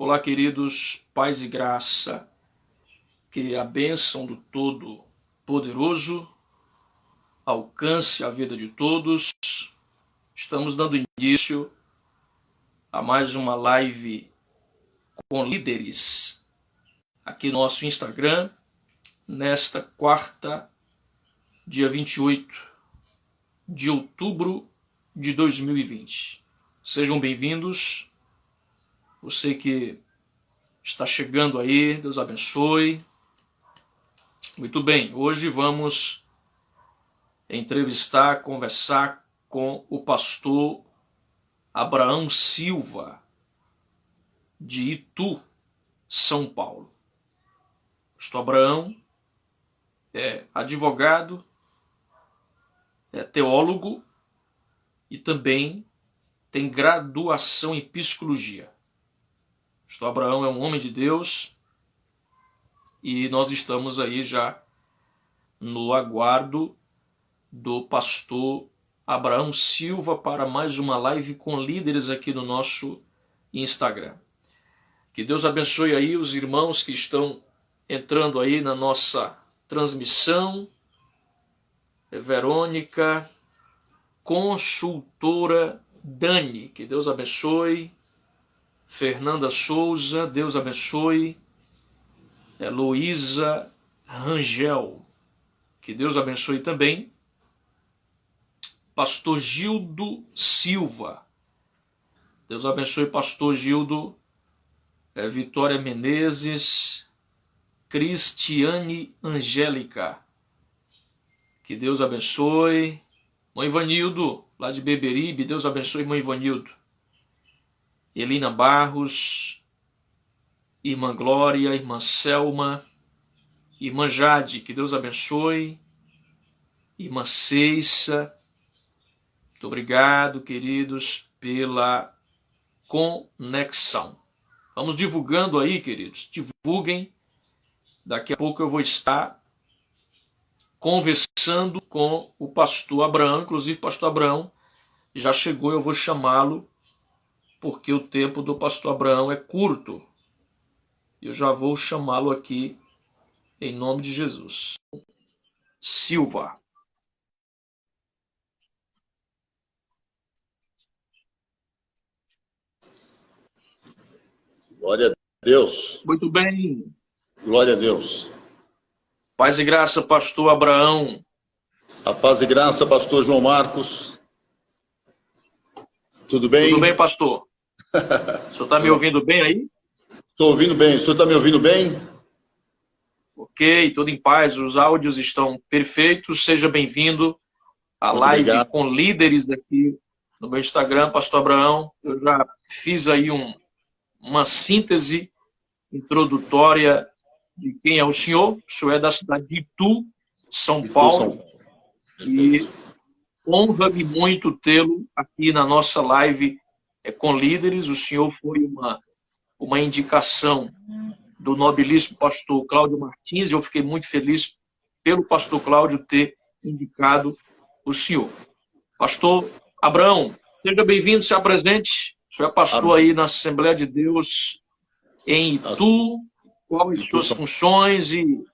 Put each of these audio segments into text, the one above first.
Olá, queridos, paz e graça, que a bênção do Todo-Poderoso alcance a vida de todos. Estamos dando início a mais uma live com líderes aqui no nosso Instagram, nesta quarta, dia 28 de outubro de 2020. Sejam bem-vindos. Você que está chegando aí, Deus abençoe. Muito bem, hoje vamos conversar com o pastor Abraão Silva, de Itu, São Paulo. Pastor Abraão é advogado, é teólogo e também tem graduação em psicologia. Pastor Abraão é um homem de Deus e nós estamos aí já no aguardo do pastor Abraão Silva para mais uma live com líderes aqui no nosso Instagram. Que Deus abençoe aí os irmãos que estão entrando aí na nossa transmissão. Verônica, consultora Dani, que Deus abençoe. Fernanda Souza, Deus abençoe. Heloísa Rangel, que Deus abençoe também. Pastor Gildo Silva, Deus abençoe pastor Gildo. Vitória Menezes, Cristiane Angélica, que Deus abençoe. Mãe Ivanildo, lá de Beberibe, Deus abençoe, mãe Ivanildo. Elina Barros, irmã Glória, irmã Selma, irmã Jade, que Deus abençoe. Irmã Ceissa, muito obrigado, queridos, pela conexão. Vamos divulgando aí, queridos, divulguem. Daqui a pouco eu vou estar conversando com o pastor Abraão, inclusive o pastor Abraão já chegou, eu vou chamá-lo, porque o tempo do pastor Abraão é curto. Eu já vou chamá-lo aqui, em nome de Jesus. Silva. Glória a Deus. Muito bem. Glória a Deus. Paz e graça, pastor Abraão. A paz e graça, pastor João Marcos. Tudo bem? Tudo bem, pastor? O senhor está me ouvindo bem aí? Estou ouvindo bem. O senhor está me ouvindo bem? Ok, tudo em paz. Os áudios estão perfeitos. Seja bem-vindo à Muito live obrigado. com líderes aqui no meu Instagram, pastor Abraão. Eu já fiz aí uma síntese introdutória de quem é o senhor. O senhor é da cidade de Itu, São Paulo. E honra-me muito tê-lo aqui na nossa live com líderes. O senhor foi uma indicação do nobilíssimo pastor Cláudio Martins. Eu fiquei muito feliz pelo pastor Cláudio ter indicado o senhor. Pastor Abraão, seja bem-vindo, se apresente. O senhor é pastor aí na Assembleia de Deus em Itu. Quais as suas funções? E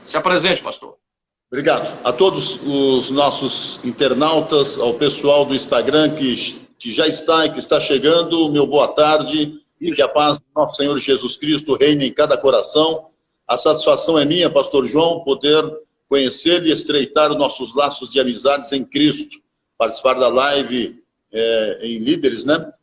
se apresente, pastor. Obrigado. A todos os nossos internautas, ao pessoal do Instagram que já está e que está chegando, meu boa tarde. E que a paz do nosso Senhor Jesus Cristo reine em cada coração. A satisfação é minha, pastor João, poder conhecer e estreitar os nossos laços de amizades em Cristo. Participar da live em líderes, né?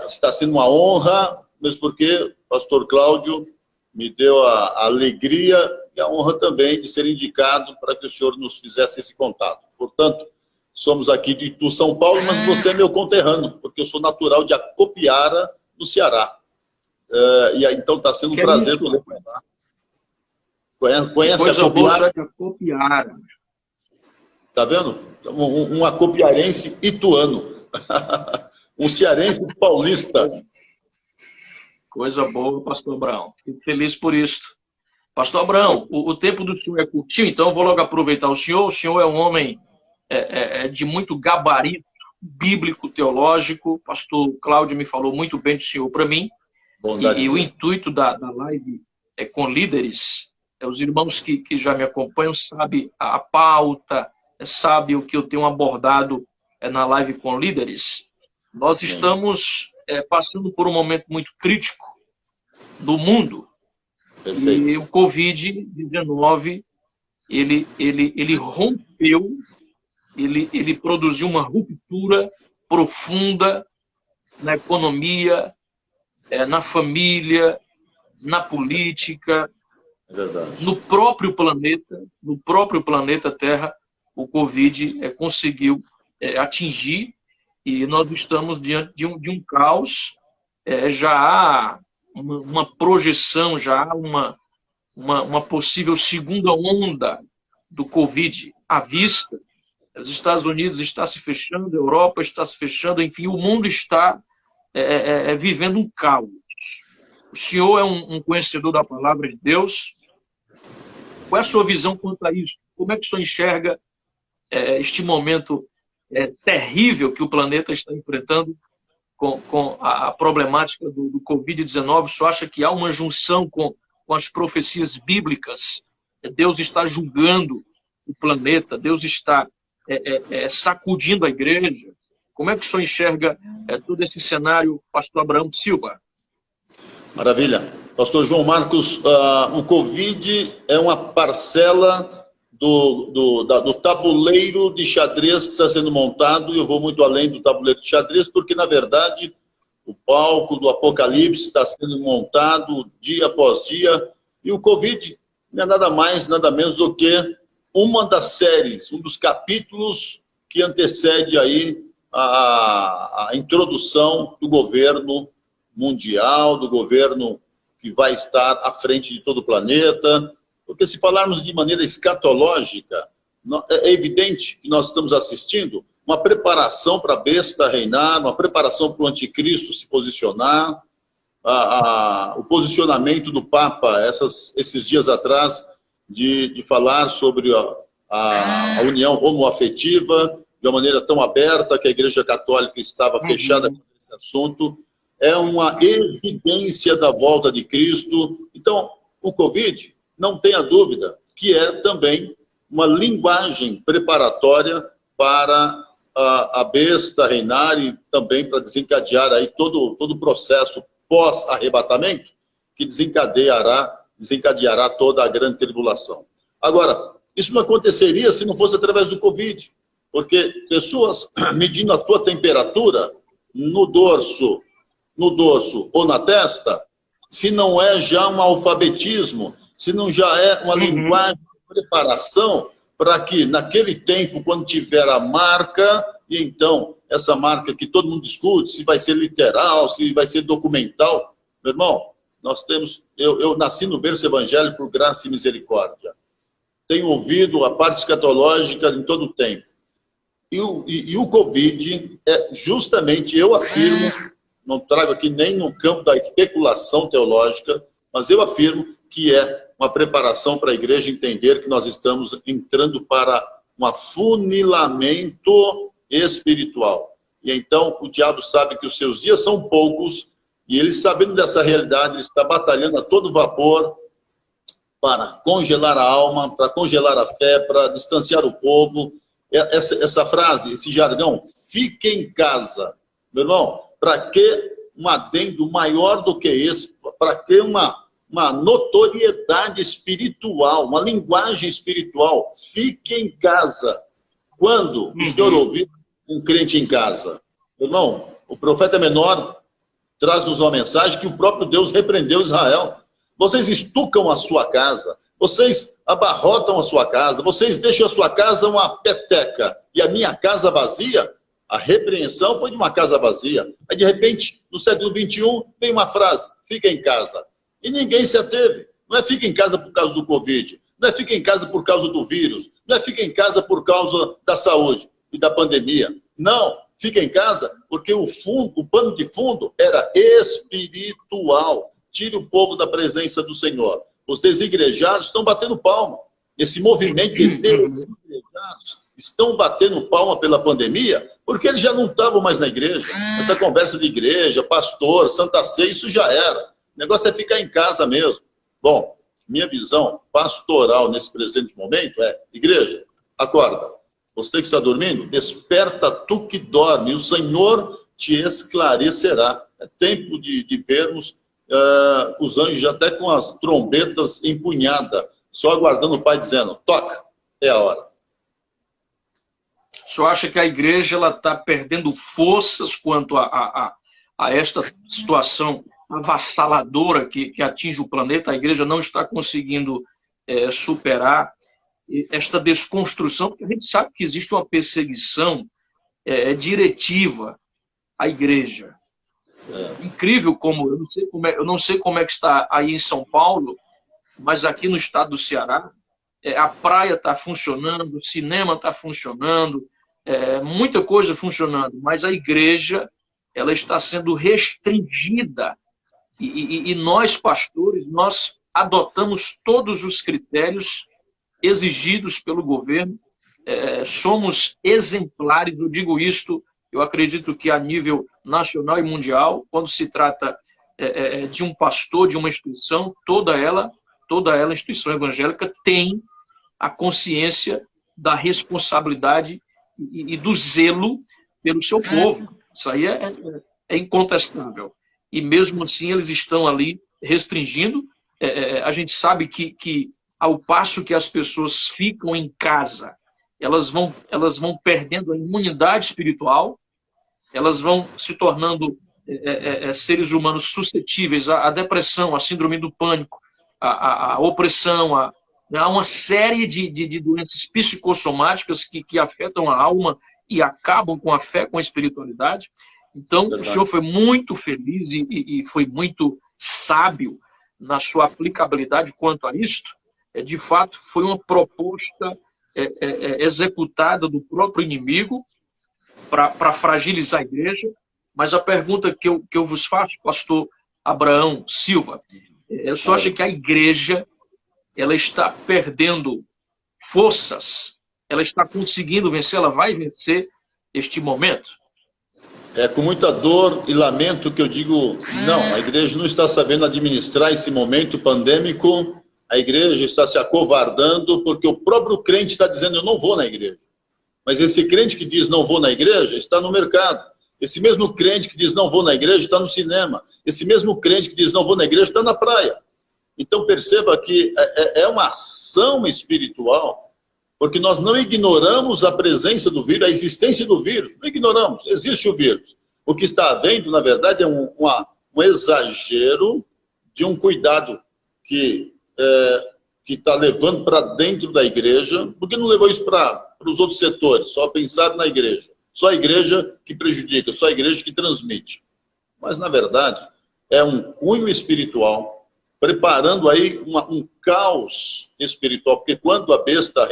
Está sendo uma honra, mesmo porque o pastor Cláudio me deu a alegria e a honra também de ser indicado para que o senhor nos fizesse esse contato. Portanto, somos aqui de Itu, São Paulo, mas você é meu conterrâneo, porque eu sou natural de Acopiara, no Ceará. E aí, então está sendo um prazer poder contar. Conhece Acopiara? Está vendo? Um acopiarense ituano. Um cearense paulista. Coisa boa, pastor Abraão. Fico feliz por isso. Pastor Abraão, o tempo do senhor é curtinho, então eu vou logo aproveitar o senhor. O senhor é um homem de muito gabarito bíblico, teológico. Pastor Cláudio me falou muito bem do senhor para mim. E o intuito da live com líderes, os irmãos que já me acompanham sabem a pauta, sabem o que eu tenho abordado na live com líderes. Nós estamos passando por um momento muito crítico do mundo. Perfeito. E o Covid-19, ele rompeu, ele produziu uma ruptura profunda na economia, na família, na política, no próprio planeta Terra. O Covid conseguiu atingir, e nós estamos diante de um caos. Já há uma projeção, já há uma possível segunda onda do Covid à vista. Os Estados Unidos está se fechando, a Europa está se fechando, enfim, o mundo está vivendo um caos. O senhor é um conhecedor da palavra de Deus. Qual é a sua visão quanto a isso? Como é que o senhor enxerga este momento terrível que o planeta está enfrentando com a problemática do Covid-19? O senhor acha que há uma junção com as profecias bíblicas? Deus está julgando o planeta, Deus está sacudindo a igreja. Como é que o senhor enxerga todo esse cenário, pastor Abraão Silva? Maravilha. Pastor João Marcos, o Covid é uma parcela do tabuleiro de xadrez que está sendo montado, e eu vou muito além do tabuleiro de xadrez, porque, na verdade, o palco do Apocalipse está sendo montado dia após dia, e o Covid não é nada mais, nada menos do que uma das séries, um dos capítulos que antecede aí a introdução do governo mundial, do governo que vai estar à frente de todo o planeta. Porque se falarmos de maneira escatológica, é evidente que nós estamos assistindo uma preparação para a besta reinar, uma preparação para o anticristo se posicionar, o posicionamento do Papa esses dias atrás de falar sobre a união homoafetiva de uma maneira tão aberta que a Igreja Católica estava fechada com esse assunto. É uma evidência da volta de Cristo. Então, o Covid, não tenha dúvida, que é também uma linguagem preparatória para a besta reinar e também para desencadear aí todo o processo pós-arrebatamento que desencadeará toda a grande tribulação. Agora, isso não aconteceria se não fosse através do Covid, porque pessoas medindo a tua temperatura no dorso ou na testa, se não é já um alfabetismo, se não já é uma linguagem de preparação para que, naquele tempo, quando tiver a marca, e então, essa marca que todo mundo discute, se vai ser literal, se vai ser documental. Meu irmão, nós temos... Eu nasci no berço evangélico por graça e misericórdia. Tenho ouvido a parte escatológica em todo o tempo. E o Covid é justamente, eu afirmo, não trago aqui nem no campo da especulação teológica, mas eu afirmo que é uma preparação para a igreja entender que nós estamos entrando para um afunilamento espiritual. E então o diabo sabe que os seus dias são poucos, e ele, sabendo dessa realidade, ele está batalhando a todo vapor para congelar a alma, para congelar a fé, para distanciar o povo. Essa frase, esse jargão, fique em casa. Meu irmão, para que um adendo maior do que esse? Para que uma notoriedade espiritual, uma linguagem espiritual? Fique em casa. Quando o senhor ouvir um crente em casa? Meu irmão, o profeta menor traz-nos uma mensagem que o próprio Deus repreendeu Israel. Vocês estucam a sua casa, vocês abarrotam a sua casa, vocês deixam a sua casa uma peteca e a minha casa vazia. A repreensão foi de uma casa vazia. Aí, de repente, no século XXI, vem uma frase, fica em casa. E ninguém se ateve. Não é fica em casa por causa do Covid, não é fica em casa por causa do vírus, não é fica em casa por causa da saúde e da pandemia. Não, fica em casa porque o pano de fundo era espiritual. Tire o povo da presença do Senhor. Os desigrejados estão batendo palma. Esse movimento de desigrejados estão batendo palma pela pandemia porque eles já não estavam mais na igreja. Essa conversa de igreja, pastor, Santa Ceia, isso já era. negócio é ficar em casa mesmo. Bom, minha visão pastoral nesse presente momento é: igreja, acorda. Você que está dormindo, desperta tu que dorme, o Senhor te esclarecerá. É tempo de vermos os anjos até com as trombetas empunhadas, só aguardando o Pai dizendo: toca, é a hora. O senhor acha que a igreja está perdendo forças quanto a esta situação avassaladora que atinge o planeta? A igreja não está conseguindo superar esta desconstrução, porque a gente sabe que existe uma perseguição diretiva à igreja. Incrível como, eu não sei como é que está aí em São Paulo, mas aqui no estado do Ceará, a praia está funcionando, o cinema está funcionando, muita coisa funcionando, mas a igreja ela está sendo restringida. E nós, pastores, nós adotamos todos os critérios exigidos pelo governo, somos exemplares, eu digo isto, eu acredito que a nível nacional e mundial, quando se trata de um pastor, de uma instituição, toda ela, instituição evangélica, tem a consciência da responsabilidade e do zelo pelo seu povo. Isso aí é incontestável. E mesmo assim eles estão ali restringindo. A gente sabe que ao passo que as pessoas ficam em casa, elas vão perdendo a imunidade espiritual, elas vão se tornando seres humanos suscetíveis à depressão, à síndrome do pânico, à opressão, há uma série de doenças psicossomáticas que afetam a alma e acabam com a fé, com a espiritualidade. Então, o senhor foi muito feliz e foi muito sábio na sua aplicabilidade quanto a isto. De fato, foi uma proposta executada do próprio inimigo para fragilizar a igreja. Mas a pergunta que eu vos faço, pastor Abraão Silva, eu só acho que a igreja ela está perdendo forças, ela está conseguindo vencer, ela vai vencer este momento? É com muita dor e lamento que eu digo, não, a igreja não está sabendo administrar esse momento pandêmico, a igreja está se acovardando porque o próprio crente está dizendo: eu não vou na igreja. Mas esse crente que diz não vou na igreja está no mercado. Esse mesmo crente que diz não vou na igreja está no cinema. Esse mesmo crente que diz não vou na igreja está na praia. Então perceba que é uma ação espiritual, porque nós não ignoramos a presença do vírus, a existência do vírus. Não ignoramos, existe o vírus. O que está havendo, na verdade, é um exagero de um cuidado que está levando para dentro da igreja. Por que não levou isso para os outros setores? Só pensar na igreja. Só a igreja que prejudica, só a igreja que transmite. Mas, na verdade, é um cunho espiritual, preparando aí um caos espiritual. Porque quando a besta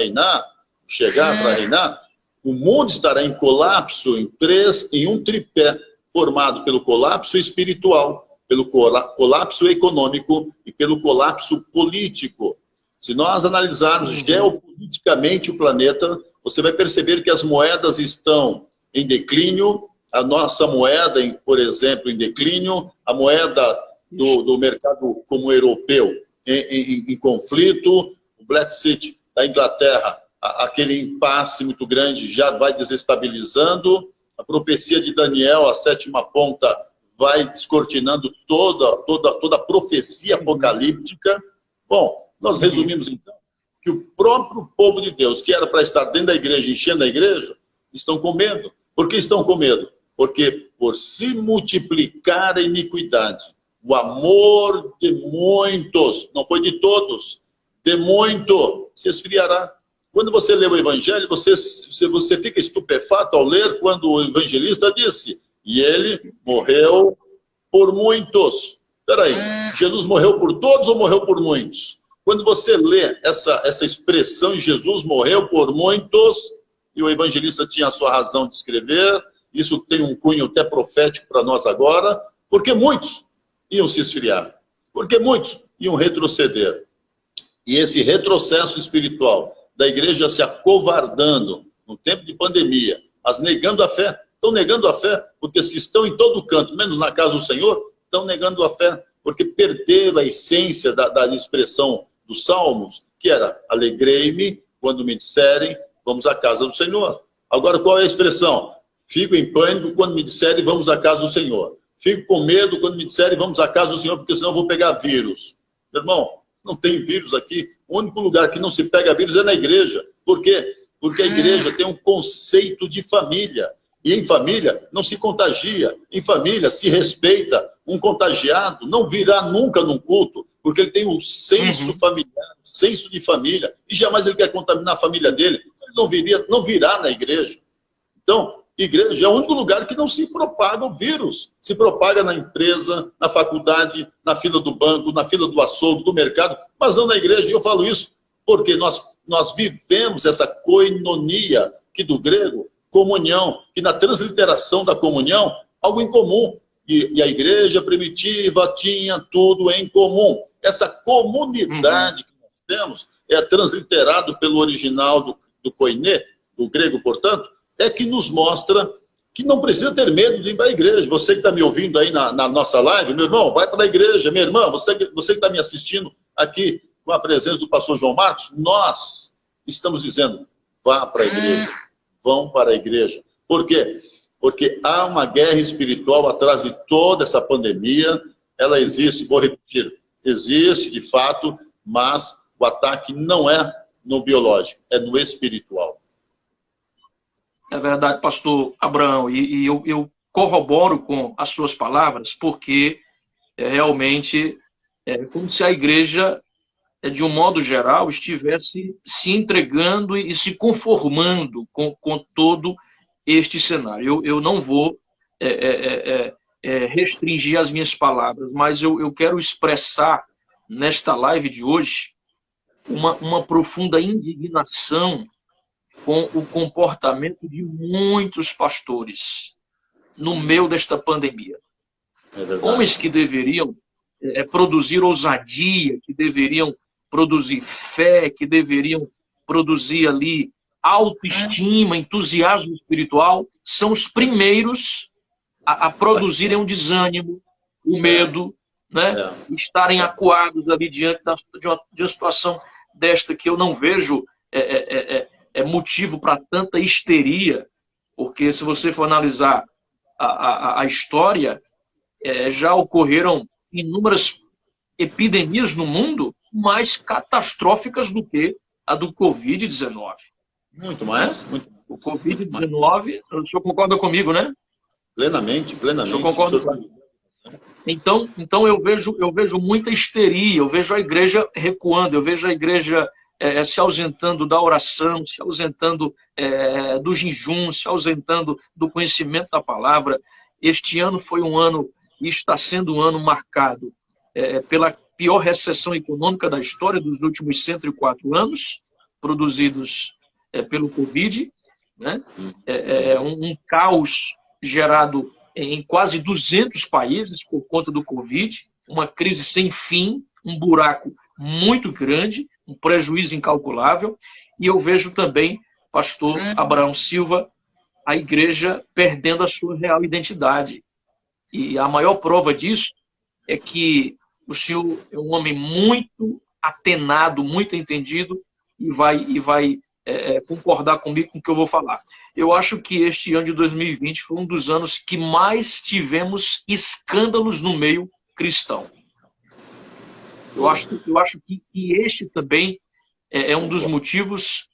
chegar para reinar, o mundo estará em colapso em um tripé, formado pelo colapso espiritual, pelo colapso econômico e pelo colapso político. Se nós analisarmos geopoliticamente o planeta, você vai perceber que as moedas estão em declínio, a nossa moeda, por exemplo, em declínio, a moeda do mercado como europeu em conflito, o Brexit da Inglaterra, aquele impasse muito grande já vai desestabilizando, a profecia de Daniel, a sétima ponta, vai descortinando toda a profecia apocalíptica. Bom, nós resumimos então que o próprio povo de Deus, que era para estar dentro da igreja, enchendo a igreja, estão com medo. Por que estão com medo? Porque por se multiplicar a iniquidade, o amor de muitos, não foi de todos, de muito, se esfriará. Quando você lê o Evangelho, você fica estupefato ao ler quando o evangelista disse: e ele morreu por muitos. Espera aí, Jesus morreu por todos ou morreu por muitos? Quando você lê essa expressão, Jesus morreu por muitos, e o evangelista tinha a sua razão de escrever, isso tem um cunho até profético para nós agora, porque muitos iam se esfriar, porque muitos iam retroceder. E esse retrocesso espiritual da igreja se acovardando no tempo de pandemia, mas negando a fé. Estão negando a fé, porque se estão em todo canto, menos na casa do Senhor, estão negando a fé. Porque perderam a essência da expressão dos Salmos, que era: alegrei-me quando me disserem, vamos à casa do Senhor. Agora, qual é a expressão? Fico em pânico quando me disserem, vamos à casa do Senhor. Fico com medo quando me disserem, vamos à casa do Senhor, porque senão eu vou pegar vírus. Meu irmão, não tem vírus aqui. O único lugar que não se pega vírus é na igreja. Por quê? Porque a igreja tem um conceito de família. E em família não se contagia. Em família se respeita. Um contagiado não virá nunca num culto, porque ele tem um senso familiar, senso de família. E jamais ele quer contaminar a família dele. Ele não virá na igreja. Então, igreja é o único lugar que não se propaga o vírus. Se propaga na empresa, na faculdade, na fila do banco, na fila do açougue, do mercado, mas não na igreja. E eu falo isso porque nós vivemos essa koinonia, que do grego, comunhão, que na transliteração da comunhão, algo em comum. E a igreja primitiva tinha tudo em comum. Essa comunidade que nós temos é transliterado pelo original do koiné, do grego, portanto, é que nos mostra que não precisa ter medo de ir para a igreja. Você que está me ouvindo aí na nossa live, meu irmão, vai para a igreja. Minha irmã, você que está me assistindo aqui com a presença do pastor João Marcos, nós estamos dizendo: vá para a igreja, vão para a igreja. Por quê? Porque há uma guerra espiritual atrás de toda essa pandemia. Ela existe, vou repetir, existe de fato, mas o ataque não é no biológico, é no espiritual. É verdade, pastor Abraão, e eu corroboro com as suas palavras, porque realmente é como se a igreja, de um modo geral, estivesse se entregando e se conformando com todo este cenário. Eu não vou restringir as minhas palavras, mas eu quero expressar nesta live de hoje uma profunda indignação com o comportamento de muitos pastores no meio desta pandemia. Homens que deveriam produzir ousadia, que deveriam produzir fé, que deveriam produzir ali autoestima, entusiasmo espiritual, são os primeiros a produzirem um desânimo, o medo, né? Estarem acuados ali diante de uma situação desta, que eu não vejo motivo para tanta histeria, porque se você for analisar a história, já ocorreram inúmeras epidemias no mundo mais catastróficas do que a do Covid-19. Muito mais. Muito. O Covid-19, o senhor concorda comigo, né? Plenamente. O senhor concorda comigo? Então eu vejo muita histeria, eu vejo a igreja recuando, eu vejo a igreja se ausentando da oração, se ausentando do jejum, se ausentando do conhecimento da palavra. Este ano foi um ano, e está sendo um ano marcado pela pior recessão econômica da história dos últimos 104 anos, produzidos pelo Covid, né? Um caos gerado em quase 200 países por conta do Covid, uma crise sem fim, um buraco muito grande, um prejuízo incalculável. E eu vejo também, pastor Abraão Silva, a igreja perdendo a sua real identidade. E a maior prova disso é que o senhor é um homem muito atenado, muito entendido, e vai concordar comigo com o que eu vou falar. Eu acho que este ano de 2020 foi um dos anos que mais tivemos escândalos no meio cristão. Eu acho que este também é um dos motivos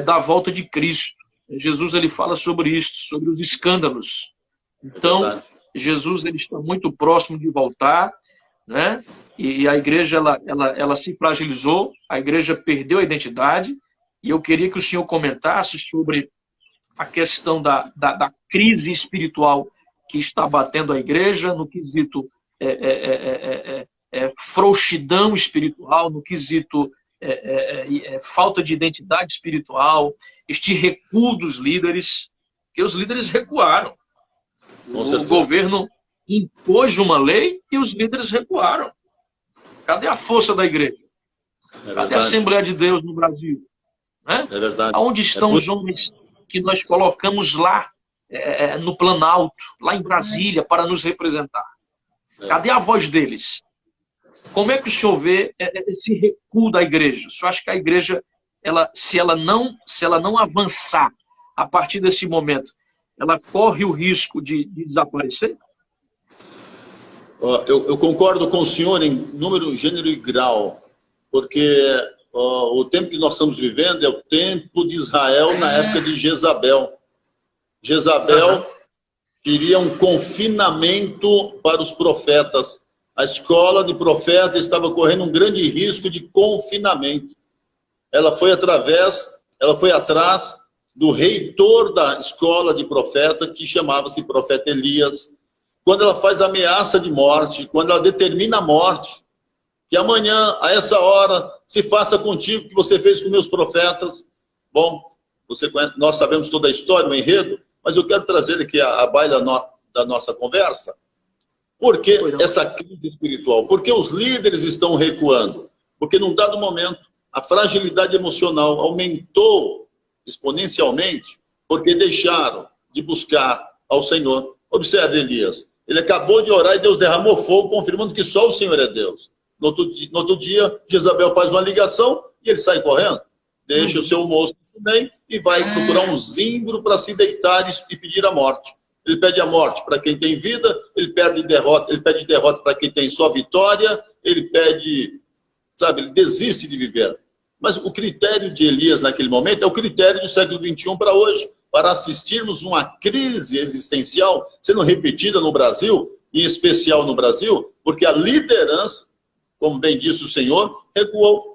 da volta de Cristo. Jesus ele fala sobre isso, sobre os escândalos. Então, Jesus ele está muito próximo de voltar, né? E a igreja ela se fragilizou, a igreja perdeu a identidade. E eu queria que o senhor comentasse sobre a questão da crise espiritual que está batendo a igreja, no quesito frouxidão espiritual, no quesito falta de identidade espiritual, este recuo dos líderes, que os líderes recuaram. O governo impôs uma lei e os líderes recuaram. Cadê a força da igreja? Cadê a Assembleia de Deus no Brasil? Né? É verdade. Onde estão os homens que nós colocamos lá no Planalto, lá em Brasília, para nos representar? Cadê a voz deles? Como é que o senhor vê esse recuo da igreja? O senhor acha que a igreja, se ela não avançar a partir desse momento, ela corre o risco de desaparecer? Eu concordo com o senhor em número, gênero e grau, porque o tempo que nós estamos vivendo é o tempo de Israel na época de Jezabel. Jezabel queria um confinamento para os profetas. A escola de profeta estava correndo um grande risco de confinamento. Ela foi atrás do reitor da escola de profeta, que chamava-se profeta Elias. Quando ela faz ameaça de morte, quando ela determina a morte, que amanhã, a essa hora, se faça contigo o que você fez com meus profetas. Bom, nós sabemos toda a história, o enredo, mas eu quero trazer aqui a baila da nossa conversa. Por que essa crise espiritual? Porque os líderes estão recuando. Porque num dado momento, a fragilidade emocional aumentou exponencialmente, porque deixaram de buscar ao Senhor. Observe Elias. Ele acabou de orar e Deus derramou fogo, confirmando que só o Senhor é Deus. No outro dia, Jezabel faz uma ligação e ele sai correndo. Deixa o seu moço no Sunem e vai procurar um zimbro para se deitar e pedir a morte. Ele pede a morte para quem tem vida, ele pede derrota para quem tem só vitória, ele desiste de viver. Mas o critério de Elias naquele momento é o critério do século XXI para hoje, para assistirmos uma crise existencial sendo repetida no Brasil, em especial no Brasil, porque a liderança, como bem disse o Senhor, recuou.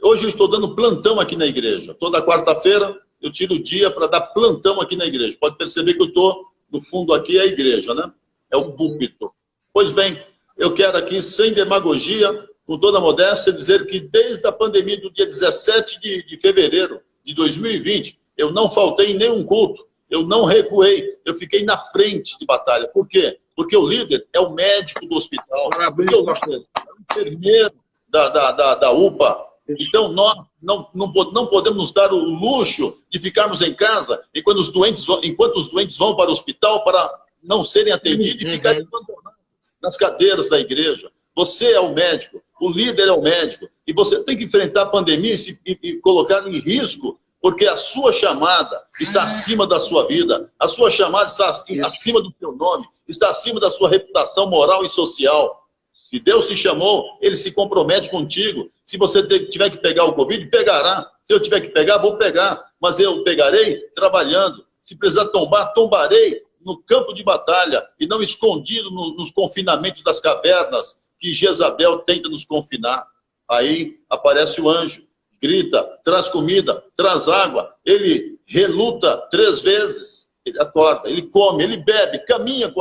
Hoje eu estou dando plantão aqui na igreja. Toda quarta-feira eu tiro o dia para dar plantão aqui na igreja. Pode perceber que eu estou, no fundo aqui é a igreja, né? É o púlpito. Pois bem, eu quero aqui, sem demagogia, com toda a modéstia, dizer que desde a pandemia do dia 17 de fevereiro de 2020, eu não faltei em nenhum culto, eu não recuei, eu fiquei na frente de batalha. Por quê? Porque o líder é o médico do hospital, porque o líder é o enfermeiro da UPA. Então, nós não podemos nos dar o luxo de ficarmos em casa enquanto os doentes vão para o hospital para não serem atendidos e ficarem abandonados nas cadeiras da igreja. Você é o médico, o líder é o médico, e você tem que enfrentar a pandemia e colocar em risco, porque a sua chamada está acima da sua vida, a sua chamada está acima do seu nome, está acima da sua reputação moral e social. Se Deus te chamou, Ele se compromete contigo. Se você tiver que pegar o Covid, pegará. Se eu tiver que pegar, vou pegar. Mas eu pegarei trabalhando. Se precisar tombar, tombarei no campo de batalha e não escondido nos confinamentos das cavernas que Jezabel tenta nos confinar. Aí aparece o anjo, grita, traz comida, traz água. Ele reluta 3 vezes. Ele acorda, ele come, ele bebe, caminha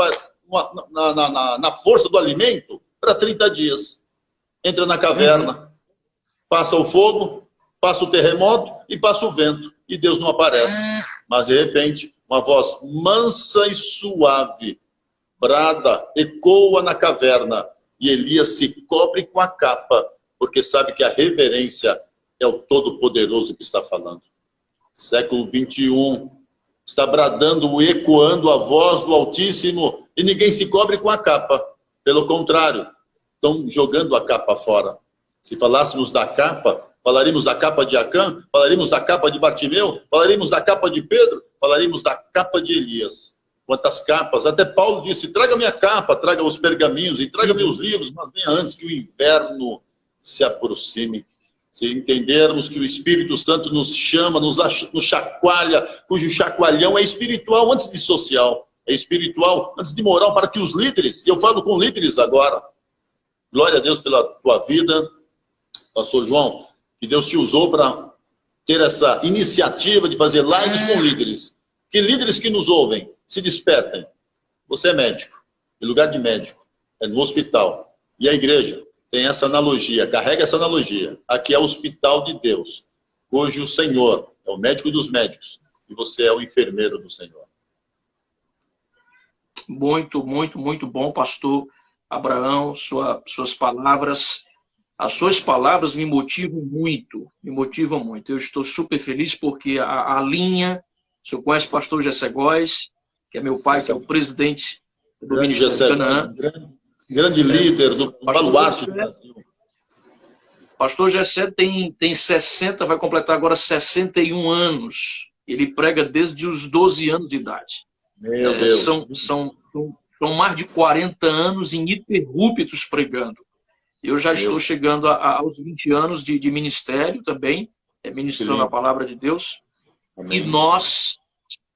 na força do alimento para 30 dias. Entra na caverna, passa o fogo, passa o terremoto e passa o vento. E Deus não aparece. Mas, de repente, uma voz mansa e suave brada, ecoa na caverna. E Elias se cobre com a capa, porque sabe que a reverência é o Todo-Poderoso que está falando. Século 21, está bradando, ecoando a voz do Altíssimo, e ninguém se cobre com a capa. Pelo contrário, estão jogando a capa fora. Se falássemos da capa, falaríamos da capa de Acã, falaríamos da capa de Bartimeu, falaríamos da capa de Pedro, falaríamos da capa de Elias. Quantas capas? Até Paulo disse, traga minha capa, traga os pergaminhos e traga meus livros, mas nem antes que o inverno se aproxime. Se entendermos que o Espírito Santo nos chama, nos chacoalha, cujo chacoalhão é espiritual antes de social, é espiritual antes de moral, para que os líderes, e eu falo com líderes agora, glória a Deus pela tua vida, pastor João, que Deus te usou para ter essa iniciativa de fazer lives com líderes. Que líderes que nos ouvem se despertem. Você é médico, em lugar de médico, é no hospital. E a igreja tem essa analogia, carrega essa analogia. Aqui é o hospital de Deus, cujo Senhor é o médico dos médicos e você é o enfermeiro do Senhor. Muito, muito, muito bom, pastor Abraão, suas palavras. As suas palavras me motivam muito, Eu estou super feliz porque a linha, o senhor conhece o pastor Jessé Góes, que é meu pai, que é o presidente do Ministério de Canaã. grande líder do baluarte do Brasil. Pastor Gessé tem 60, vai completar agora 61 anos. Ele prega desde os 12 anos de idade. Meu Deus. São mais de 40 anos ininterruptos pregando. Eu já estou chegando aos 20 anos de ministério também, ministrando a palavra de Deus. Amém. E nós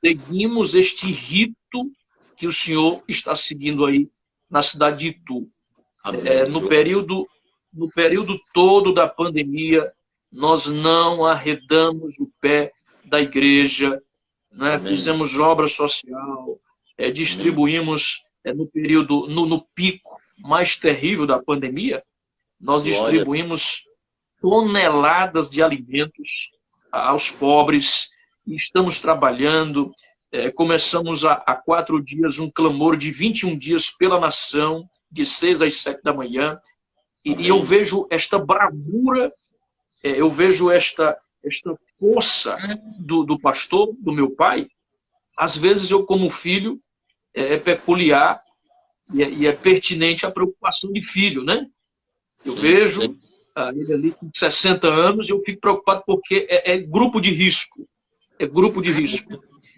seguimos este rito que o Senhor está seguindo aí na cidade de Itu. No período todo da pandemia, nós não arredamos o pé da igreja, né? Fizemos obra social, distribuímos no pico mais terrível da pandemia, nós distribuímos toneladas de alimentos aos pobres, e estamos trabalhando. Começamos há 4 dias um clamor de 21 dias pela nação, de 6 às 7 da manhã, e eu vejo esta bravura, eu vejo esta força do pastor, do meu pai. Às vezes eu, como filho, é peculiar e é pertinente a preocupação de filho, né? Eu vejo ele ali com 60 anos e eu fico preocupado porque é grupo de risco. É grupo de risco.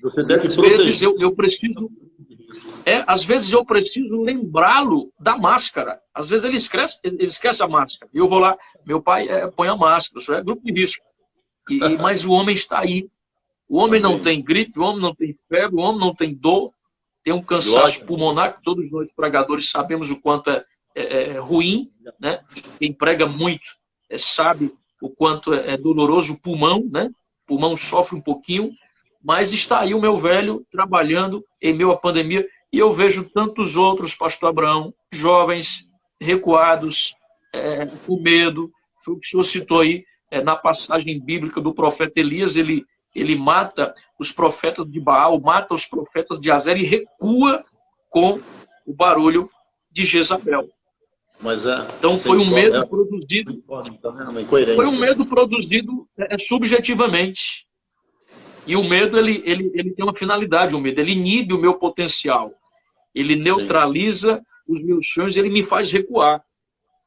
Você deve às vezes eu preciso... às vezes eu preciso lembrá-lo da máscara. Às vezes ele esquece a máscara. E eu vou lá, meu pai põe a máscara, isso é grupo de risco. Mas o homem está aí. O homem não tem gripe, o homem não tem febre, o homem não tem dor, tem um cansaço pulmonar, que todos nós pregadores sabemos o quanto é ruim, né? Quem prega muito sabe o quanto é doloroso o pulmão, né? O pulmão sofre um pouquinho, mas está aí o meu velho trabalhando em meio à pandemia, e eu vejo tantos outros, pastor Abraão, jovens, recuados, com medo. Foi o que o senhor citou aí, na passagem bíblica do profeta Elias. Ele mata os profetas de Baal, mata os profetas de Azer e recua com o barulho de Jezabel. Então foi um medo produzido. Foi um medo produzido subjetivamente. E o medo, ele tem uma finalidade, o medo. Ele inibe o meu potencial. Ele neutraliza os meus sonhos, ele me faz recuar.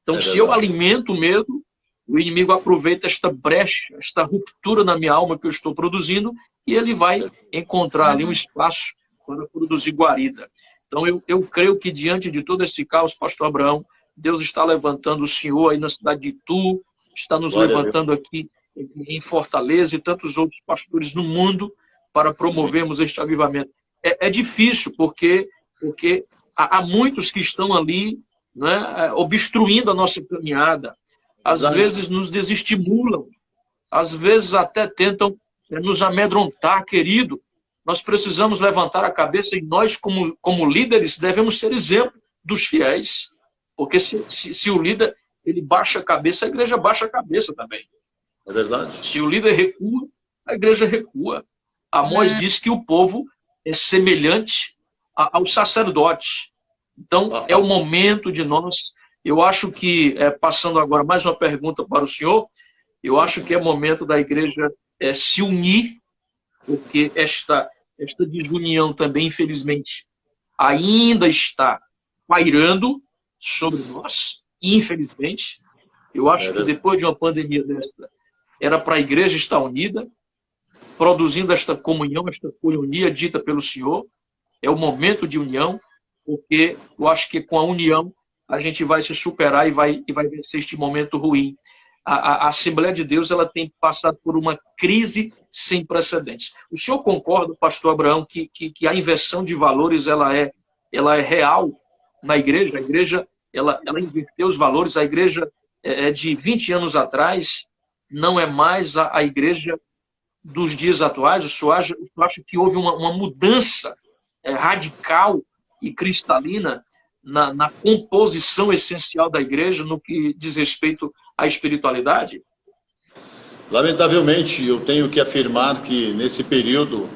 Então, se eu alimento o medo, o inimigo aproveita esta brecha, esta ruptura na minha alma que eu estou produzindo, e ele vai encontrar ali um espaço para produzir guarida. Então, eu creio que diante de todo esse caos, pastor Abraão, Deus está levantando o senhor aí na cidade de Itu, está nos levantando aqui em Fortaleza e tantos outros pastores no mundo para promovermos este avivamento. É difícil, porque há muitos que estão ali, né, obstruindo a nossa caminhada. Às vezes nos desestimulam, às vezes até tentam nos amedrontar, querido. Nós precisamos levantar a cabeça e nós, como líderes, devemos ser exemplo dos fiéis. Porque se o líder ele baixa a cabeça, a igreja baixa a cabeça também. É verdade. Se o líder recua, a igreja recua. Amós diz que o povo é semelhante ao sacerdote. Então, é o momento de nós... Eu acho que, passando agora mais uma pergunta para o senhor, eu acho que é momento da igreja se unir, porque esta desunião também, infelizmente, ainda está pairando sobre nós, infelizmente. Eu acho que depois de uma pandemia desta, era para a igreja estar unida, produzindo esta comunhão, esta coinonia dita pelo Senhor. É o momento de união, porque eu acho que com a união a gente vai se superar e vai vencer este momento ruim. A Assembleia de Deus ela tem passado por uma crise sem precedentes. O senhor concorda, pastor Abraão, que a inversão de valores ela é real na igreja? A igreja ela inverteu os valores. A igreja de 20 anos atrás não é mais a igreja dos dias atuais. O senhor acha que houve uma mudança radical e cristalina na composição essencial da igreja no que diz respeito à espiritualidade? Lamentavelmente, eu tenho que afirmar que nesse período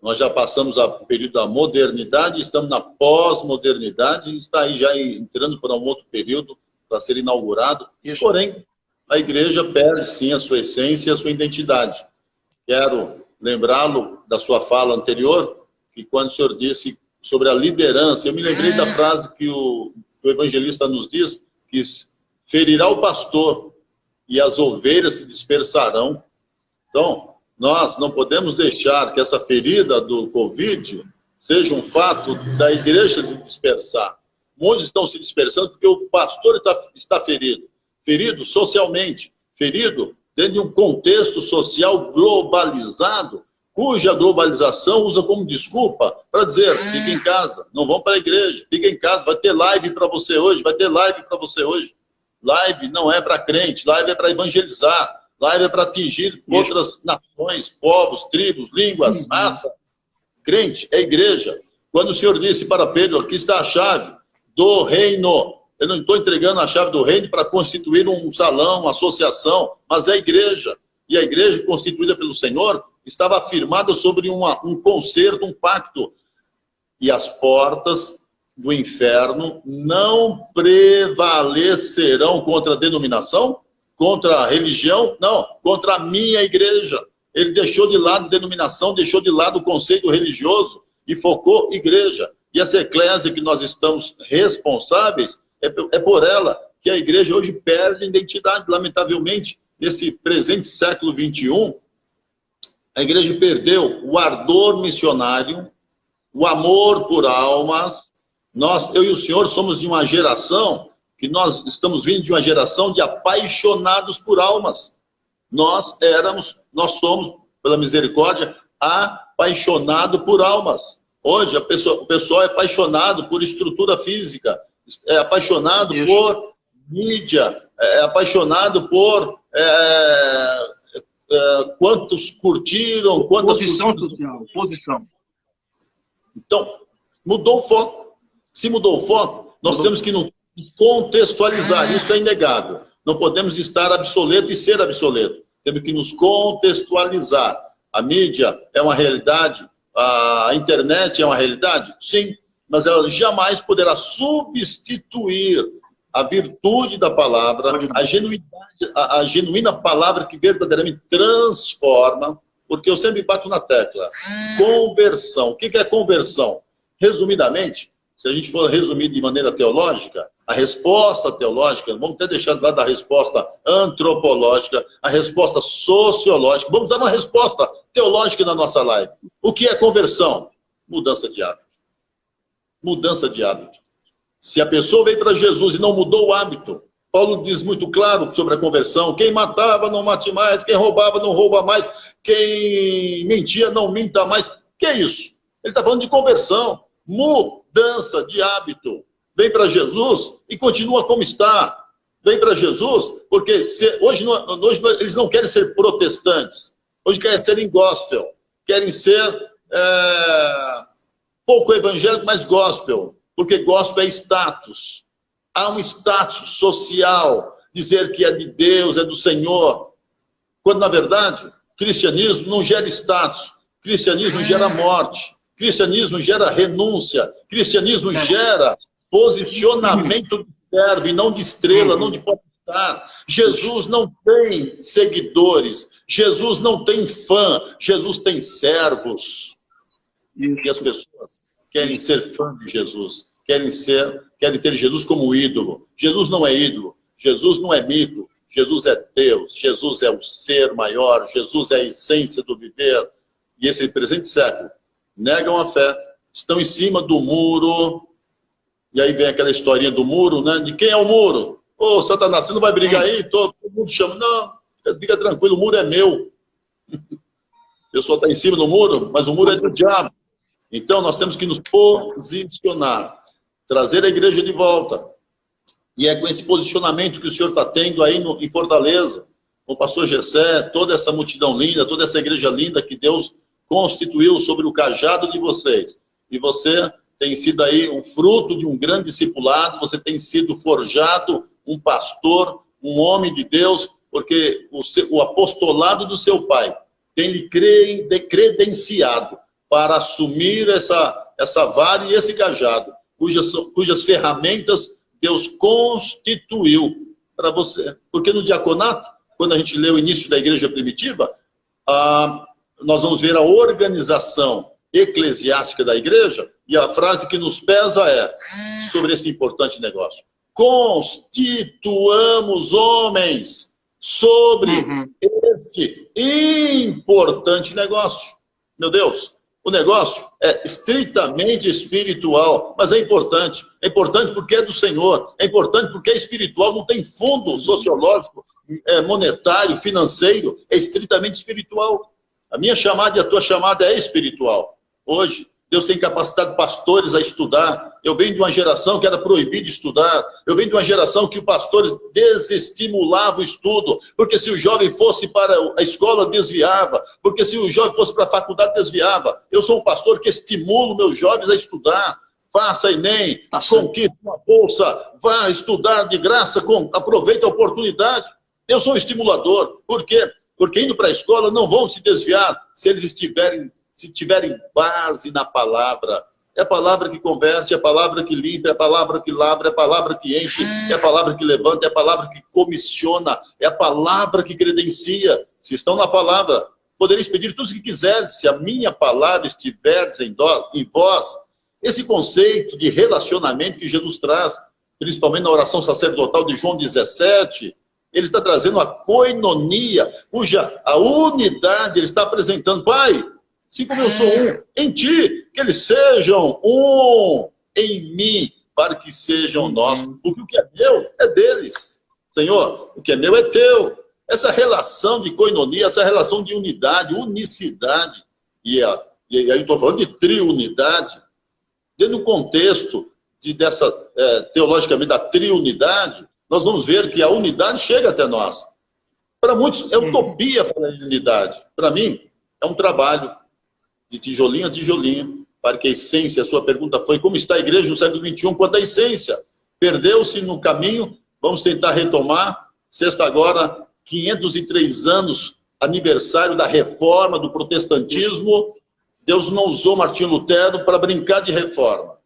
nós já passamos o período da modernidade, estamos na pós-modernidade, está aí já entrando para um outro período para ser inaugurado. Isso. Porém, a igreja perde sim a sua essência e a sua identidade. Quero lembrá-lo da sua fala anterior, que quando o senhor disse sobre a liderança, eu me lembrei da frase que o o evangelista nos diz que ferirá o pastor e as ovelhas se dispersarão. Então, nós não podemos deixar que essa ferida do Covid seja um fato da igreja se dispersar. Muitos estão se dispersando porque o pastor está ferido. Ferido socialmente, ferido dentro de um contexto social globalizado, cuja globalização usa como desculpa para dizer, fica em casa, não vão para a igreja, fica em casa, vai ter live para você hoje, vai ter live para você hoje. Live não é para crente, live é para evangelizar, live é para atingir outras nações, povos, tribos, línguas, raça. Crente é igreja. Quando o Senhor disse para Pedro, aqui está a chave do reino, eu não estou entregando a chave do reino para constituir um salão, uma associação, mas é a igreja. E a igreja constituída pelo Senhor estava afirmada sobre um concerto, um pacto. E as portas do inferno não prevalecerão contra a denominação, contra a religião, não, contra a minha igreja. Ele deixou de lado a denominação, deixou de lado o conceito religioso e focou igreja. E essa eclésia que nós estamos responsáveis, é por ela que a igreja hoje perde identidade, lamentavelmente. Nesse presente século XXI, a igreja perdeu o ardor missionário, o amor por almas. Eu e o Senhor somos de uma geração, que nós estamos vindo de uma geração de apaixonados por almas. Nós somos, pela misericórdia, apaixonado por almas. Hoje, o pessoal é apaixonado por estrutura física, é apaixonado por mídia, é apaixonado por quantos curtiram, quantas posição social, posição. Então, mudou o foco. Se mudou o foco, nós temos que nos contextualizar, isso é inegável. Não podemos estar obsoleto e ser obsoleto. Temos que nos contextualizar. A mídia é uma realidade, a internet é uma realidade? Sim, mas ela jamais poderá substituir a virtude da palavra, a genuína palavra que verdadeiramente transforma, porque eu sempre bato na tecla. Conversão. O que é conversão? Resumidamente, se a gente for resumir de maneira teológica, a resposta teológica, vamos até deixar de lado a resposta antropológica, a resposta sociológica, vamos dar uma resposta teológica na nossa live. O que é conversão? Mudança de hábito. Mudança de hábito. Se a pessoa veio para Jesus e não mudou o hábito, Paulo diz muito claro sobre a conversão, quem matava não mate mais, quem roubava não rouba mais, quem mentia não minta mais. Que é isso? Ele está falando de conversão, mudança de hábito. Vem para Jesus e continua como está. Vem para Jesus, porque hoje eles não querem ser protestantes. Hoje querem ser gospel. Querem ser pouco evangélico, mas gospel. Porque gospel é status. Há um status social. Dizer que é de Deus, é do Senhor. Quando, na verdade, cristianismo não gera status. Cristianismo gera morte. Cristianismo gera renúncia. Cristianismo gera posicionamento de servo e não de estrela, não de popstar. Jesus não tem seguidores. Jesus não tem fã. Jesus tem servos. E as pessoas querem ser fã de Jesus. Querem ter Jesus como ídolo. Jesus não é ídolo. Jesus não é mito. Jesus é Deus. Jesus é o ser maior. Jesus é a essência do viver. E esse presente século negam a fé. Estão em cima do muro. E aí vem aquela historinha do muro, né? De quem é o muro? Ô, Satanás, você não vai brigar aí? Todo mundo chama. Não, fica tranquilo, o muro é meu. A pessoa está em cima do muro, mas o muro é do diabo. Então, nós temos que nos posicionar. Trazer a igreja de volta. E é com esse posicionamento que o senhor está tendo aí em Fortaleza, com o pastor Gessé, toda essa multidão linda, toda essa igreja linda que Deus constituiu sobre o cajado de vocês. E você tem sido aí um fruto de um grande discipulado, você tem sido forjado um pastor, um homem de Deus, porque o apostolado do seu pai tem lhe credenciado para assumir essa vara e esse cajado, cujas ferramentas Deus constituiu para você. Porque no diaconato, quando a gente lê o início da igreja primitiva, nós vamos ver a organização eclesiástica da igreja, E a frase que nos pesa é sobre esse importante negócio. Constituamos homens sobre esse importante negócio. Meu Deus, o negócio é estritamente espiritual, mas é importante. É importante porque é do Senhor. É importante porque é espiritual, não tem fundo sociológico, monetário, financeiro. É estritamente espiritual. A minha chamada e a tua chamada é espiritual. Hoje, Deus tem capacitado pastores a estudar. Eu venho de uma geração que era proibido estudar. Eu venho de uma geração que os pastores desestimulavam o estudo. Porque se o jovem fosse para a escola, desviava. Porque se o jovem fosse para a faculdade, desviava. Eu sou um pastor que estimulo meus jovens a estudar. Faça Enem, conquiste uma bolsa, vá estudar de graça, aproveite a oportunidade. Eu sou um estimulador. Por quê? Porque indo para a escola não vão se desviar se eles tiverem base na palavra. É a palavra que converte, é a palavra que limpa, é a palavra que labra, é a palavra que enche, é a palavra que levanta, é a palavra que comissiona, é a palavra que credencia. Se estão na palavra, podereis pedir tudo o que quiserdes, se a minha palavra estiverdes em vós. Esse conceito de relacionamento que Jesus traz, principalmente na oração sacerdotal de João 17, ele está trazendo a koinonia, cuja a unidade ele está apresentando. Pai, assim como eu sou um em ti, que eles sejam um em mim, para que sejam nossos. Porque o que é meu é deles. Senhor, o que é meu é teu. Essa relação de koinonia, essa relação de unidade, unicidade, e aí eu estou falando de triunidade, dentro do contexto teologicamente, da triunidade, nós vamos ver que a unidade chega até nós. Para muitos, é utopia falar de unidade. Para mim, é um trabalho de tijolinho a tijolinho, para que a essência, a sua pergunta foi, como está a igreja no século XXI quanto à essência? Perdeu-se no caminho, vamos tentar retomar. Sexta agora, 503 anos, aniversário da reforma, do protestantismo. Deus não usou Martinho Lutero para brincar de reforma.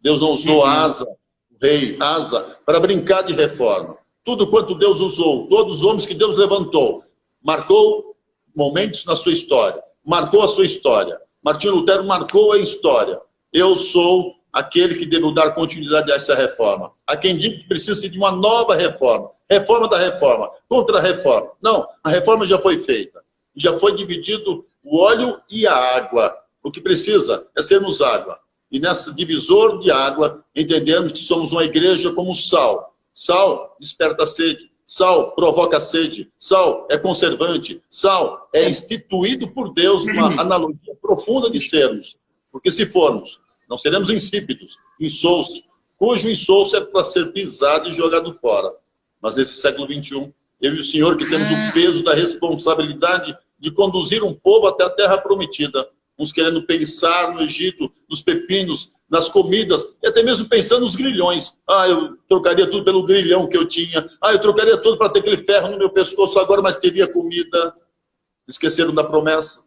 Deus não usou Asa, o rei Asa, para brincar de reforma. Tudo quanto Deus usou, todos os homens que Deus levantou, marcou momentos na sua história. Marcou a sua história. Martinho Lutero marcou a história. Eu sou aquele que devo dar continuidade a essa reforma. Há quem diga que precisa de uma nova reforma. Reforma da reforma. Contra a reforma. Não, a reforma já foi feita. Já foi dividido o óleo e a água. O que precisa é sermos água. E nessa divisor de água, entendemos que somos uma igreja como sal. Sal desperta a sede. Sal provoca sede, sal é conservante, sal é instituído por Deus, uma analogia profunda de sermos. Porque se formos, não seremos insípidos, insolsos, cujo insolso é para ser pisado e jogado fora. Mas nesse século XXI, eu e o Senhor que temos o peso da responsabilidade de conduzir um povo até a terra prometida, uns querendo pensar no Egito, nos pepinos, nas comidas, e até mesmo pensando nos grilhões. Eu trocaria tudo pelo grilhão que eu tinha. Eu trocaria tudo para ter aquele ferro no meu pescoço agora, mas teria comida. Esqueceram da promessa.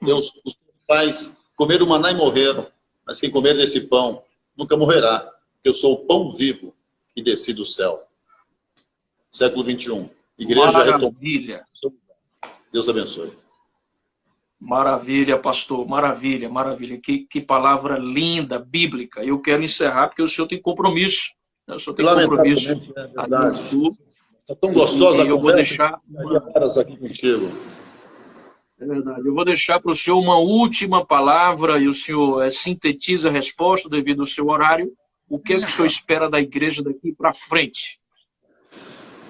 Os teus pais comeram maná e morreram, mas quem comer desse pão nunca morrerá, porque eu sou o pão vivo que desci do céu. Século XXI. Igreja Maravilha. Deus abençoe. Maravilha, pastor, maravilha, maravilha. Que palavra linda, bíblica. Eu quero encerrar porque o senhor tem compromisso. O senhor tem compromisso. É verdade. Está tão gostosa a eu vou deixar aqui contigo. É verdade. Eu vou deixar para o senhor uma última palavra e o senhor sintetiza a resposta devido ao seu horário. O que é que o senhor espera da igreja daqui para frente?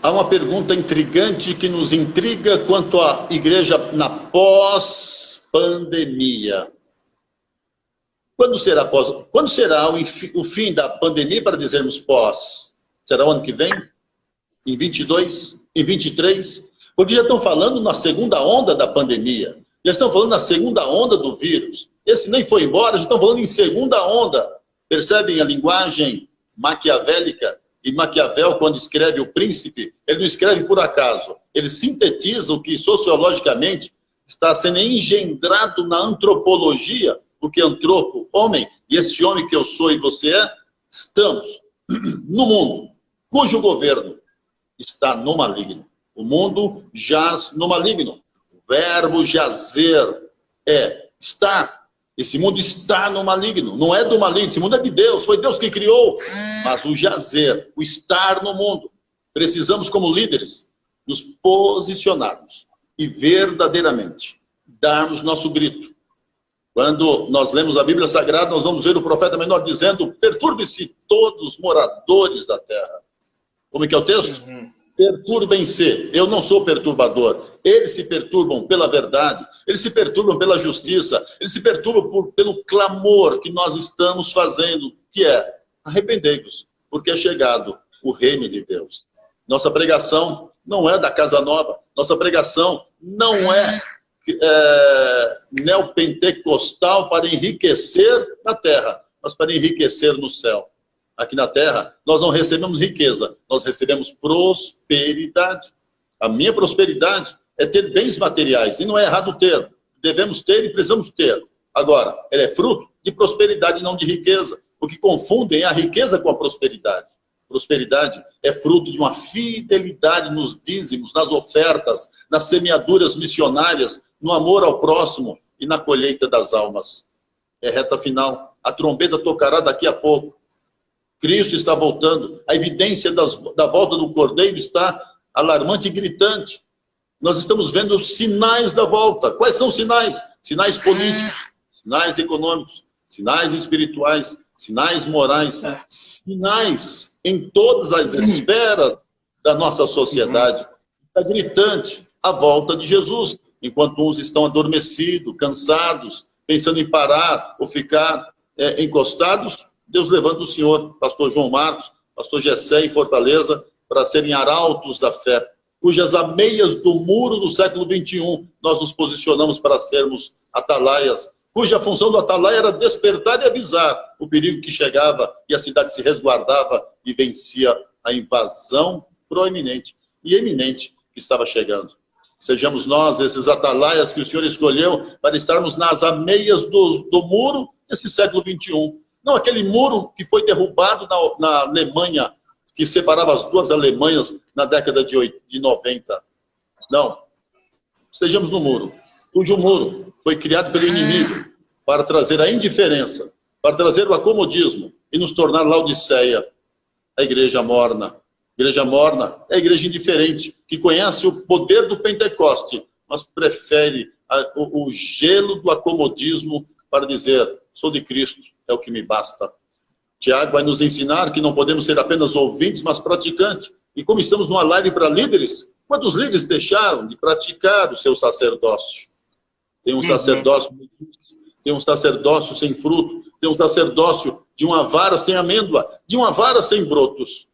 Há uma pergunta intrigante que nos intriga quanto à igreja na pós-pandemia. Quando será o fim da pandemia para dizermos pós? Será o ano que vem? Em 22? Em 23? Porque já estão falando na segunda onda da pandemia. Já estão falando na segunda onda do vírus. Esse nem foi embora, já estão falando em segunda onda. Percebem a linguagem maquiavélica? E Maquiavel, quando escreve O Príncipe, ele não escreve por acaso. Ele sintetiza o que sociologicamente está sendo engendrado na antropologia, porque antropo, homem, e esse homem que eu sou e você é, estamos no mundo, cujo governo está no maligno. O mundo jaz no maligno. O verbo jazer é estar. Esse mundo está no maligno, não é do maligno, esse mundo é de Deus, foi Deus que criou. Mas o jazer, o estar no mundo, precisamos como líderes nos posicionarmos e verdadeiramente darmos nosso grito. Quando nós lemos a Bíblia Sagrada, nós vamos ver o profeta menor dizendo: perturbe-se todos os moradores da terra. Como é que é o texto? Perturbem-se. Eu não sou perturbador. Eles se perturbam pela verdade, eles se perturbam pela justiça, eles se perturbam pelo clamor que nós estamos fazendo, que é: arrependei-vos, porque é chegado o reino de Deus. Nossa pregação não é da Casa Nova, nossa pregação não é neopentecostal para enriquecer na terra, mas para enriquecer no céu. Aqui na terra, nós não recebemos riqueza, nós recebemos prosperidade. A minha prosperidade é ter bens materiais, e não é errado ter. Devemos ter e precisamos ter. Agora, ela é fruto de prosperidade, não de riqueza. O que confundem é a riqueza com a prosperidade. Prosperidade é fruto de uma fidelidade nos dízimos, nas ofertas, nas semeaduras missionárias, no amor ao próximo e na colheita das almas. É reta final. A trombeta tocará daqui a pouco. Cristo está voltando. A evidência da volta do Cordeiro está alarmante e gritante. Nós estamos vendo os sinais da volta. Quais são os sinais? Sinais políticos, sinais econômicos, sinais espirituais, sinais morais, sinais em todas as esferas da nossa sociedade. Está gritante a volta de Jesus. Enquanto uns estão adormecidos, cansados, pensando em parar ou ficar encostados, Deus levanta o senhor, pastor João Marcos, pastor Gessé em Fortaleza, para serem arautos da fé, cujas ameias do muro do século XXI nós nos posicionamos para sermos atalaias, cuja função do atalaia era despertar e avisar o perigo que chegava e a cidade se resguardava e vencia a invasão proeminente e eminente que estava chegando. Sejamos nós esses atalaias que o Senhor escolheu para estarmos nas ameias do muro nesse século XXI. Não aquele muro que foi derrubado na Alemanha, que separava as duas Alemanhas na década de 90. Não. Estejamos no muro, cujo muro foi criado pelo inimigo para trazer a indiferença, para trazer o acomodismo e nos tornar Laodiceia, a igreja morna. Igreja morna é a igreja indiferente, que conhece o poder do Pentecoste, mas prefere o gelo do acomodismo para dizer: sou de Cristo, é o que me basta. Tiago vai nos ensinar que não podemos ser apenas ouvintes, mas praticantes. E como estamos numa live para líderes, quantos líderes deixaram de praticar o seu sacerdócio? Tem um sacerdócio, tem um sacerdócio sem fruto, tem um sacerdócio de uma vara sem amêndoa, de uma vara sem brotos.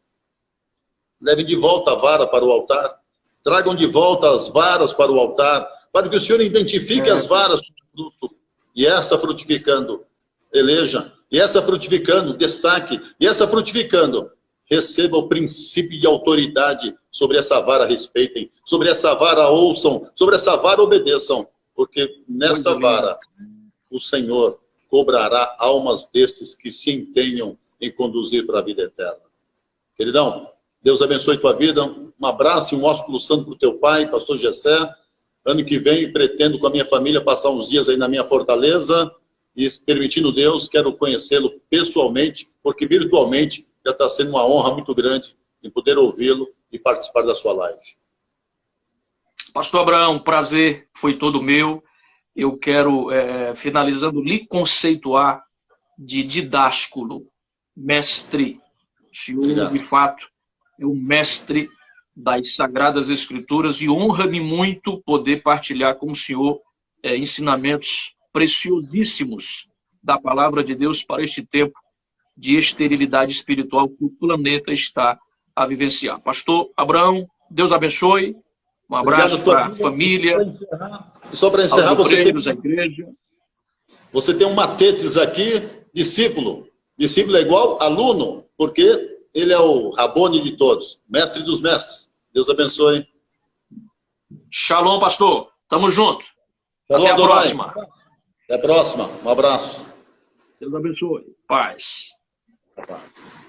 Levem de volta a vara para o altar, tragam de volta as varas para o altar, para que o Senhor identifique as varas com fruto, e essa frutificando, eleja, e essa frutificando, destaque, e essa frutificando, receba o princípio de autoridade. Sobre essa vara respeitem, sobre essa vara ouçam, sobre essa vara obedeçam, porque nesta vara o Senhor cobrará almas destes que se empenham em conduzir para a vida eterna. Queridão, Deus abençoe tua vida, um abraço e um ósculo santo para o teu pai, pastor Gessé. Ano que vem pretendo com a minha família passar uns dias aí na minha fortaleza, e permitindo Deus, quero conhecê-lo pessoalmente, porque virtualmente já está sendo uma honra muito grande em poder ouvi-lo e participar da sua live. Pastor Abraão, prazer foi todo meu. Eu quero, finalizando, lhe conceituar de didásculo, mestre. O senhor, de fato, é o mestre das Sagradas Escrituras e honra-me muito poder partilhar com o senhor ensinamentos preciosíssimos da palavra de Deus para este tempo de esterilidade espiritual que o planeta está a vivenciar. Pastor Abraão, Deus abençoe. Um abraço para a família. Só para encerrar, você tem um matetes aqui, discípulo. Discípulo é igual aluno, porque ele é o Rabone de todos, mestre dos mestres. Deus abençoe. Shalom, pastor. Tamo junto. Shalom, até a próxima. Até a próxima. Um abraço. Deus abençoe. Paz. Paz.